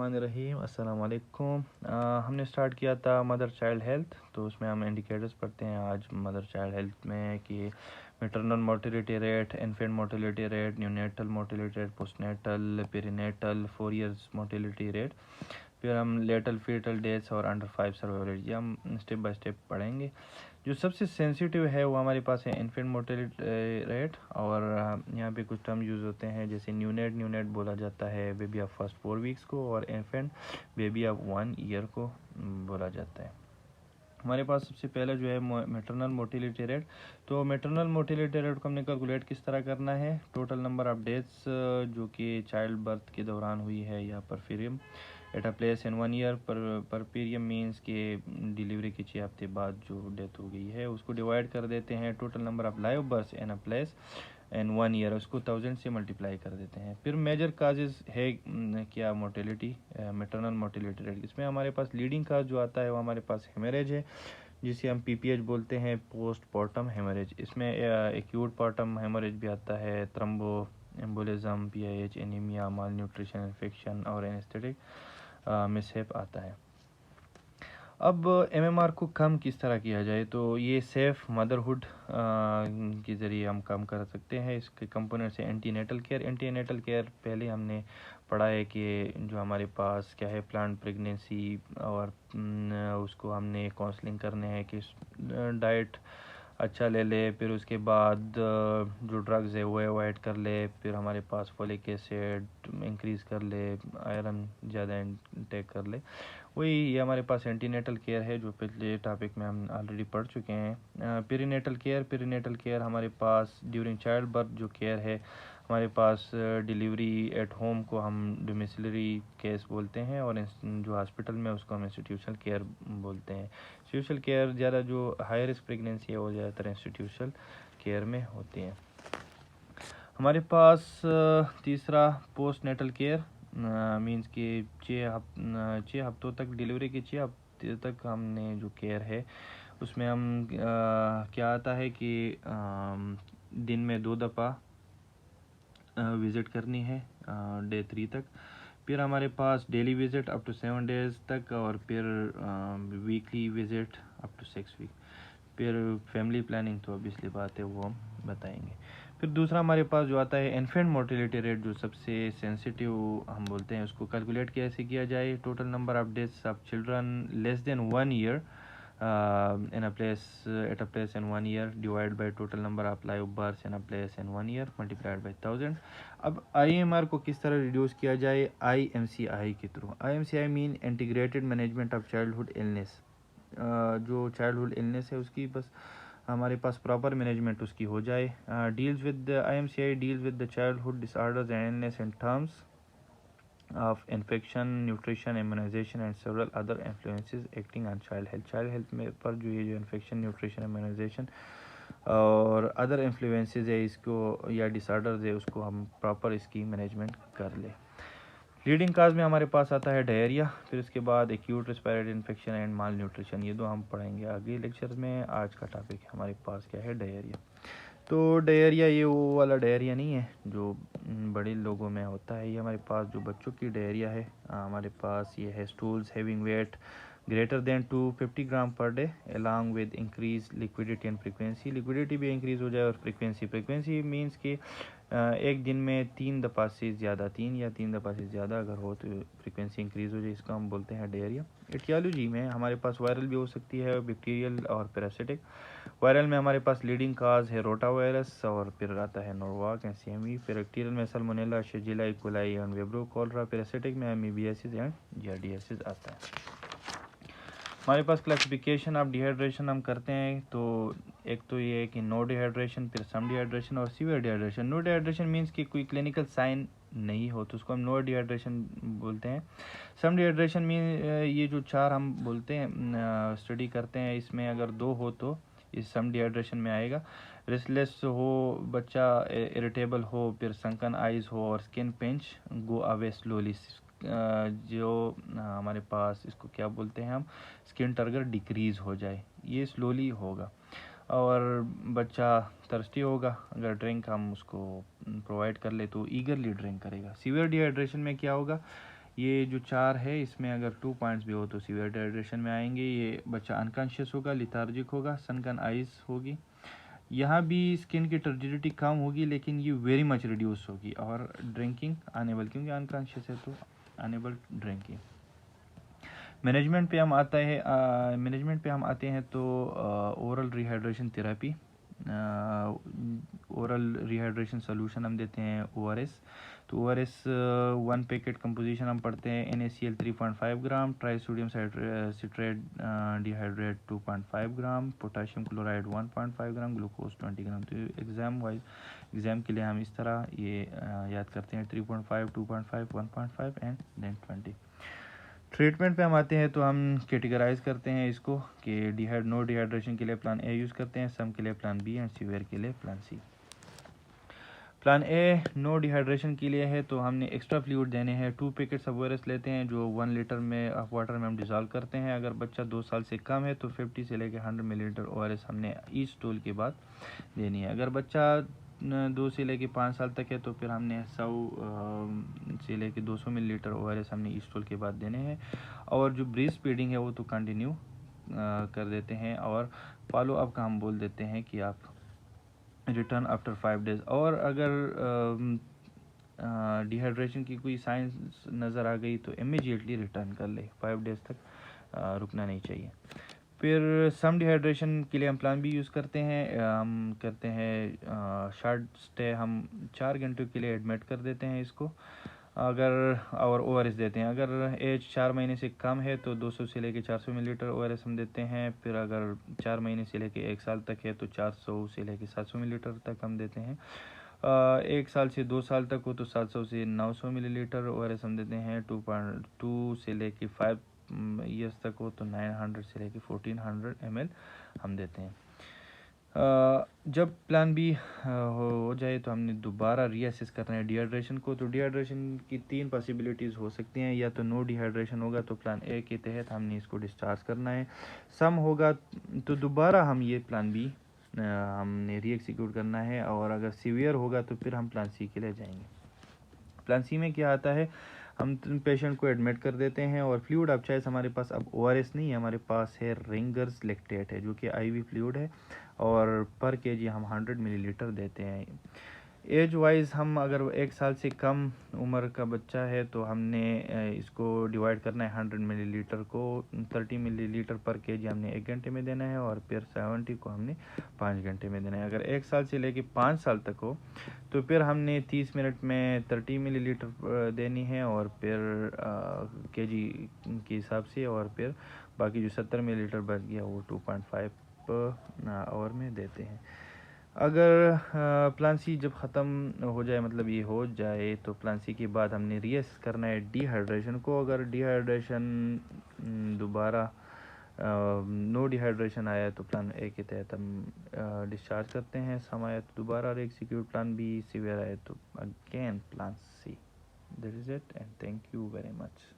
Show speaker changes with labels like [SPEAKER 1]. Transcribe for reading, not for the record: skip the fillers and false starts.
[SPEAKER 1] रहीम अस्सलाम वालेकुम। हमने स्टार्ट किया था मदर चाइल्ड हेल्थ, तो उसमें हम इंडिकेटर्स पढ़ते हैं आज मदर चाइल्ड हेल्थ में कि maternal mortality rate, infant mortality rate, neonatal mortality rate, postnatal, perinatal, 4 years mortality rate, फिर हम लेटल फीटल डेथ्स और अंडर 5 सर्वाइवल रेट, ये हम स्टेप बाय स्टेप पढ़ेंगे। जो सबसे सेंसिटिव है वो हमारे पास है इन्फेंट मोर्टेलिटी रेट, और यहाँ पे कुछ टर्म यूज़ होते हैं जैसे न्यूनेट बोला जाता है बेबी ऑफ फर्स्ट 4 वीक्स को, और इन्फेंट बेबी ऑफ 1 ईयर को बोला जाता है। हमारे पास सबसे पहला जो है मैटरनल मोर्टिलिटी रेट। तो मैटरनल मोर्टिलिटी रेट को हमने कैलकुलेट किस तरह करना है, टोटल नंबर ऑफ डेथ्स जो कि चाइल्ड बर्थ के दौरान हुई है या puerperium at a place in 1 year, puerperium means के डिलीवरी के 6 हफ्ते बाद जो डेथ हो गई है उसको डिवाइड कर देते हैं total number of live birth in a place in 1 year, उसको 1000 से मल्टीप्लाई कर देते हैं। फिर मेजर काजेज है क्या मोर्टेलिटी, मैटरनल मोर्टेलिटी रेट। इसमें हमारे पास लीडिंग काज जो आता है वो हमारे पास हेमरेज है, जिसे हम पीपीएच बोलते हैं, पोस्ट पार्टम हेमरेज। इसमें एक्यूट पार्टम हेमरेज भी आता है, थ्रम्बो एम्बोलिज्म, पीआईएच, एनीमिया, माल न्यूट्रिशन, इन्फेक्शन और एनेस्थेटिक मिसहेप आता है। अब एमएमआर को कम किस तरह किया जाए, तो ये सेफ मदरहुड के ज़रिए हम कम कर सकते हैं। इसके कंपोनेंट्स हैं एंटीनेटल केयर पहले हमने पढ़ा है कि जो हमारे पास क्या है प्लांट प्रेगनेंसी, और उसको हमने काउंसलिंग करने हैं कि डाइट अच्छा ले ले, फिर उसके बाद जो ड्रग्स है वो अवॉइड कर ले, फिर हमारे पास फोलिक एसिड इंक्रीज़ कर ले, आयरन ज़्यादा इंटेक कर ले। वही ये हमारे पास एंटीनेटल केयर है जो पिछले टॉपिक में हम ऑलरेडी पढ़ चुके हैं। पेरीनेटल केयर हमारे पास ड्यूरिंग चाइल्ड बर्थ जो केयर है, हमारे पास डिलीवरी एट होम को हम डोमिसिलरी केस बोलते हैं, और जो हॉस्पिटल में उसको हम इंस्टीट्यूशनल केयर बोलते हैं। इंस्टीट्यूशनल केयर ज़्यादा जो हाई रिस्क प्रेगनेंसी है वो ज़्यादातर इंस्टीट्यूशनल केयर में होती है। हमारे पास तीसरा पोस्ट नेटल केयर मीन्स कि 6 हफ्तों तक, डिलीवरी के 6 हफ्ते तक हमने जो केयर है उसमें हम क्या आता है कि दिन में 2 दफ़ा विज़िट करनी है डे 3 तक, फिर हमारे पास daily visit up to 7 days तक, और फिर weekly visit up to 6 week. फिर फैमिली प्लानिंग तो ऑब्वियसली बात है वो हम बताएंगे। फिर दूसरा हमारे पास जो आता है इन्फेंट मोर्टिलिटी रेट, जो सबसे सेंसिटिव हम बोलते हैं, उसको कैलकुलेट कैसे किया जाए, total number of deaths of children less than 1 year in a place at a place in 1 year divided by total number of live births in a place in 1 year multiplied by 1000। अब IMR को किस तरह reduce किया जाए, IMCI के through. IMCI mean integrated management of childhood illness. जो childhood illness है उसकी बस हमारे पास प्रॉपर मैनेजमेंट उसकी हो जाए। Deals with IMCI deals with the childhood disorders and illness in terms of infection, nutrition, immunization and several other influences acting on child health। Child health में पर जो ये जो इन्फेक्शन, न्यूट्रिशन, इम्यूनाइजेशन और other influences है इसको या disorders है उसको हम प्रॉपर इसकी मैनेजमेंट कर ले। लीडिंग काज में हमारे पास आता है डायरिया, फिर उसके बाद acute respiratory infection and mall nutrition, ये दो हम पढ़ेंगे आगे लेक्चर में। आज का टॉपिक हमारे पास क्या है, डायरिया। तो डायरिया ये वो वाला डायरिया नहीं है जो बड़े लोगों में होता है, ये हमारे पास जो बच्चों की डायरिया है हमारे पास ये है stools having weight greater than 250 gram per day along with increase liquidity and frequency. Liquidity भी इंक्रीज़ हो जाए और फ्रीक्वेंसी मीन्स कि एक दिन में 3 दफ़ा से ज़्यादा, 3 दफ़ा से ज़्यादा अगर हो तो फ्रीक्वेंसी इंक्रीज़ हो जाए, इसको हम बोलते हैं डायरिया। एटियोलॉजी में हमारे पास वायरल भी हो सकती है, बैक्टीरियल और पैरासिटिक। वायरल में हमारे पास लीडिंग काज है रोटा वायरस, और फिर आता है नोवाक एंड सीएमवी। फिर बैक्टीरियल में salmonella, shigella E coli and vibrio cholera. Parasitic में एमीबियासिस एंड जार्डियासिस आता है। हमारे पास क्लासिफिकेशन ऑफ डिहाइड्रेशन हम करते हैं, तो एक तो ये है कि नो डिहाइड्रेशन, फिर सम डिहाइड्रेशन और severe dehydration. No dehydration means कि कोई क्लिनिकल साइन नहीं हो तो उसको हम नो डिहाइड्रेशन बोलते हैं। सम डिहाइड्रेशन मीन ये जो 4 हम बोलते हैं स्टडी करते हैं, इसमें अगर 2 हो तो इस सम डिहाइड्रेशन में आएगा। रेस्टलेस हो बच्चा, इरिटेबल हो, फिर संकन आइज हो, और skin pinch go away slowly. जो हमारे पास इसको क्या बोलते हैं हम, स्किन टर्गर डिक्रीज हो जाए, ये स्लोली होगा। और बच्चा थर्स्टी होगा, अगर ड्रिंक हम उसको प्रोवाइड कर ले तो ईगरली ड्रिंक करेगा। सीवियर डिहाइड्रेशन में क्या होगा, ये जो 4 है इसमें अगर 2 पॉइंट्स भी हो तो सीवियर डिहाइड्रेशन में आएंगे। ये बच्चा अनकॉन्शियस होगा, लिथार्जिक होगा, सनकन आइज होगी। यहाँ भी स्किन की टर्जिडिटी कम होगी लेकिन ये वेरी मच रिड्यूस होगी। और ड्रिंकिंग अनेबल, क्योंकि अनकॉन्शियस है तो अनेबल ड्रिंकिंग। मैनेजमेंट पे हम आते हैं तो oral rehydration therapy, oral rehydration solution हम देते हैं ORS। तो ORS 1 पैकेट कंपोजिशन हम पढ़ते हैं NaCl 3.5 ग्राम, ट्राई सोडियम सिट्रेट डिहाइड्रेट 2.5 ग्राम, पोटाशियम क्लोराइड 1.5 ग्राम, ग्लूकोज 20 ग्राम। तो एग्ज़ाम के लिए हम इस तरह ये याद करते हैं 3.5, 2.5, 1.5 एंड देन 20। ट्रीटमेंट पे हम आते हैं तो हम कैटेगराइज करते हैं इसको कि नो डिहाइड्रेशन के लिए प्लान ए यूज़ करते हैं, सम के लिए प्लान बी एंड सीवियर के लिए plan C. Plan A no dehydration के लिए है तो हमने एक्स्ट्रा फ्लूइड देने हैं। 2 पैकेट्स ऑफ ORS लेते हैं जो 1 लीटर में ऑफ वाटर में हम डिज़ोल्व करते हैं। अगर बच्चा 2 साल से कम है तो 50 से लेकर 100 मिलीलीटर ORS हमने ईच स्टूल के बाद देनी है। अगर बच्चा 2 से लेकर 5 साल तक है तो फिर हमने 100 से लेकर 200 मिलीलीटर ORS हमने ईच स्टूल के बाद देने हैं। और जो ब्रीस्ट फीडिंग है वो तो कंटिन्यू कर देते हैं। और फॉलो अप का हम बोल देते हैं कि आप रिटर्न आफ्टर 5 डेज़। और अगर डिहाइड्रेशन की कोई साइंस नज़र आ गई तो इमीडिएटली रिटर्न कर ले, 5 डेज़ तक रुकना नहीं चाहिए। फिर सम डिहाइड्रेशन के लिए हम प्लान बी यूज़ करते हैं। हम करते हैं शॉर्ट स्टे, हम 4 घंटों के लिए एडमिट कर देते हैं इसको। अगर और ORS देते हैं, अगर एज 4 महीने से कम है तो 200 से लेकर 400 मिलीलीटर ORS हम देते हैं। फिर अगर 4 महीने से लेकर 1 साल तक है तो 400 से लेकर 700 मिलीलीटर तक हम देते हैं। 1 साल से 2 साल तक हो तो 700 से 900 मिलीलीटर ORS हम देते हैं। 2.2 से लेकर 5 ईयर्स तक हो तो 900 से लेकर 1400 ml हम देते हैं। जब प्लान बी हो जाए तो हमने दोबारा रीअसेस करना है डिहाइड्रेशन को। तो डिहाइड्रेशन की 3 पॉसिबिलिटीज़ हो सकती हैं, या तो नो डिहाइड्रेशन होगा तो प्लान ए के तहत हमने इसको डिस्चार्ज करना है। सम होगा तो दोबारा हम ये प्लान बी हमने री एग्जीक्यूट करना है। और अगर सीवियर होगा तो फिर हम प्लान सी के लिए जाएंगे। प्लान सी में क्या आता है, हम पेशेंट को एडमिट कर देते हैं और फ्लूइड अब चाहे हमारे पास अब ORS नहीं है, हमारे पास है रिंगर्स लैक्टेट है जो कि IV फ्लूइड है। और पर केजी हम 100 मिलीलीटर देते हैं। एज वाइज हम अगर 1 साल से कम उम्र का बच्चा है तो हमने इसको डिवाइड करना है 100 मिलीलीटर को 30 मिलीलीटर पर केजी हमने 1 घंटे में देना है। और फिर 70 को हमने 5 घंटे में देना है। अगर 1 साल से लेके 5 साल तक हो तो फिर हमने 30 मिनट में 30 मिलीलीटर देनी है और फिर केजी के हिसाब से। और फिर बाकी जो 70 मिलीलीटर बच गया वो 2.5 आवर में देते हैं। अगर प्लान सी जब ख़त्म हो जाए, मतलब ये हो जाए, तो प्लान सी के बाद हमने रियस करना है डिहाइड्रेशन को। अगर डिहाइड्रेशन दोबारा नो डिहाइड्रेशन आया तो प्लान ए के तहत हम डिस्चार्ज करते हैं। सम आया तो दोबारा एग्जीक्यूट प्लान बी, सीवियर आया तो again plan C. That is it and thank you very much.